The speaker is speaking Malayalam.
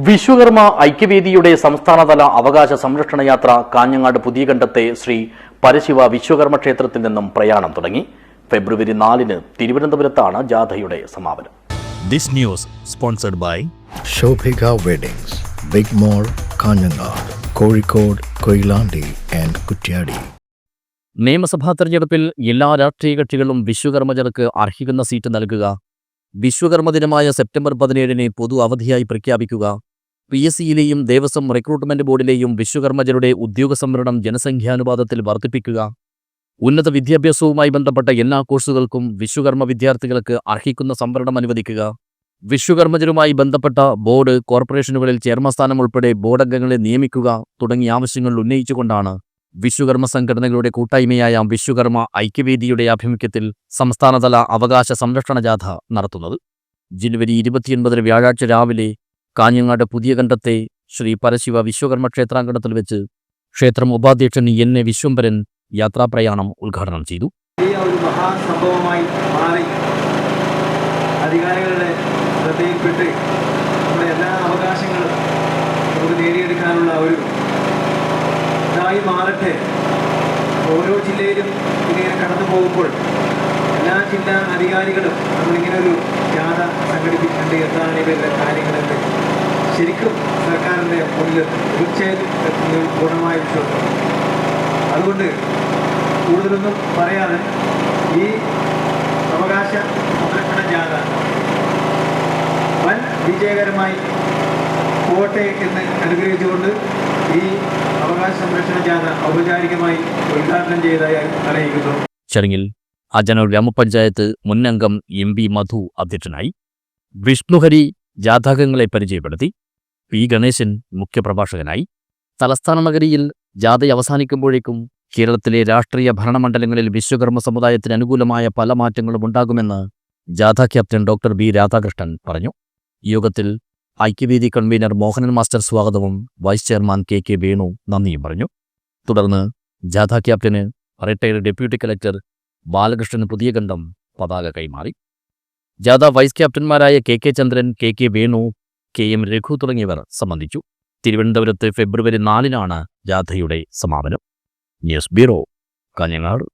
വിശ്വകർമ്മ ഐക്യവേദിയുടെ സംസ്ഥാനതല അവകാശ സംരക്ഷണ യാത്ര കാഞ്ഞങ്ങാട് പുതിയകണ്ടത്തെ ശ്രീ പരശിവ വിശ്വകർമ്മ ക്ഷേത്രത്തിൽ നിന്നും പ്രയാണം തുടങ്ങി. ഫെബ്രുവരി 4-ന് തിരുവനന്തപുരത്താണ് ജാഥയുടെ സമാപനം. This news sponsored by Shobhika Weddings, Big Mall, Kanhangad, Kozhikode, Koyilandy and Kuttiady. നിയമസഭാ തെരഞ്ഞെടുപ്പിൽ എല്ലാ രാഷ്ട്രീയ കക്ഷികളും വിശ്വകർമ്മജർക്ക് അർഹിക്കുന്ന സീറ്റ് നൽകുക, വിശ്വകർമ്മ ദിനമായ സെപ്റ്റംബർ 17-ന് പൊതു അവധിയായി പ്രഖ്യാപിക്കുക, PSCയിലെയും ദേവസ്വം റിക്രൂട്ട്മെന്റ് ബോർഡിലെയും വിശ്വകർമ്മജരുടെ ഉദ്യോഗ സംവരണം ജനസംഖ്യാനുപാതത്തിൽ വർദ്ധിപ്പിക്കുക, ഉന്നത വിദ്യാഭ്യാസവുമായി ബന്ധപ്പെട്ട എല്ലാ കോഴ്സുകൾക്കും വിശ്വകർമ്മ വിദ്യാർത്ഥികൾക്ക് അർഹിക്കുന്ന സംവരണം അനുവദിക്കുക, വിശ്വകർമ്മജരുമായി ബന്ധപ്പെട്ട ബോർഡ് കോർപ്പറേഷനുകളിൽ ചെയർമാൻ സ്ഥാനം ഉൾപ്പെടെ ബോർഡംഗങ്ങളെ നിയമിക്കുക തുടങ്ങിയ ആവശ്യങ്ങൾ ഉന്നയിച്ചുകൊണ്ടാണ് വിശ്വകർമ്മ സംഘടനകളുടെ കൂട്ടായ്മയായ വിശ്വകർമ്മ ഐക്യവേദിയുടെ ആഭിമുഖ്യത്തിൽ സംസ്ഥാനതല അവകാശ സംരക്ഷണ ജാഥ നടത്തുന്നത്. ജനുവരി 29 വ്യാഴാഴ്ച രാവിലെ കാഞ്ഞങ്ങാട് പുതിയകണ്ടത്തെ ശ്രീ പരശിവ വിശ്വകർമ്മ ക്ഷേത്രാങ്കണത്തിൽ വെച്ച് ക്ഷേത്രം ഉപാധ്യക്ഷൻ N.A. വിശ്വംഭരൻ യാത്രാപ്രയാണം ഉദ്ഘാടനം ചെയ്തു. ഒരു മഹാസംഭവമായി മാറി അധികാരികളുടെ ശ്രദ്ധയിൽപ്പെട്ട് നമ്മുടെ എല്ലാ അവകാശങ്ങളും നമുക്ക് നേടിയെടുക്കാനുള്ള ഒരു ഇതായി മാറട്ടെ. ഓരോ ജില്ലയിലും ഇതിങ്ങനെ കടന്നു പോകുമ്പോൾ എല്ലാ ജില്ലാ അധികാരികളും നമ്മളിങ്ങനെ ഒരു ജാഥ സംഘടിപ്പിക്കേണ്ട എന്താണ് ഇവരുടെ കാര്യങ്ങളെന്ന് ശരിക്കും സർക്കാരിൻ്റെ മുന്നിൽ തീർച്ചയായും എത്തുന്ന ഗുണമായ വിശ്വാസം. അതുകൊണ്ട് കൂടുതലൊന്നും പറയാതെ ഈ അവകാശ സംരക്ഷണ ജാഥ വൻ വിജയകരമായി പോട്ടെ എന്ന് അനുഗ്രഹിച്ചുകൊണ്ട് ഈ അവകാശ സംരക്ഷണ ജാഥ ഔപചാരികമായി ഉദ്ഘാടനം ചെയ്തതായി അറിയിക്കുന്നു. ചടങ്ങിൽ അജനൂർ ഗ്രാമപഞ്ചായത്ത് മുൻ അംഗം MP മധു അധ്യക്ഷനായി. വിഷ്ണുഹരി ജാഥാംഗങ്ങളെ പരിചയപ്പെടുത്തി. P. ഗണേശൻ മുഖ്യപ്രഭാഷകനായി. തലസ്ഥാന നഗരിയിൽ ജാഥ അവസാനിക്കുമ്പോഴേക്കും കേരളത്തിലെ രാഷ്ട്രീയ ഭരണമണ്ഡലങ്ങളിൽ വിശ്വകർമ്മ സമുദായത്തിന് അനുകൂലമായ പല മാറ്റങ്ങളും ഉണ്ടാകുമെന്ന് ജാഥ ക്യാപ്റ്റൻ ഡോക്ടർ B. രാധാകൃഷ്ണൻ പറഞ്ഞു. യോഗത്തിൽ ഐക്യവേദി കൺവീനർ മോഹനൻ മാസ്റ്റർ സ്വാഗതവും വൈസ് ചെയർമാൻ K. വേണു നന്ദിയും പറഞ്ഞു. തുടർന്ന് ജാഥ captain retired deputy collector Balakrishnan Puthiyakandam പതാക കൈമാറി. ജാഥ വൈസ് ക്യാപ്റ്റന്മാരായ K. ചന്ദ്രൻ, K. വേണു, KM രഘു തുടങ്ങിയവർ സംബന്ധിച്ചു. തിരുവനന്തപുരത്ത് ഫെബ്രുവരി 4-നാണ് ജാഥയുടെ സമാപനം. News bureau, Kanhangad.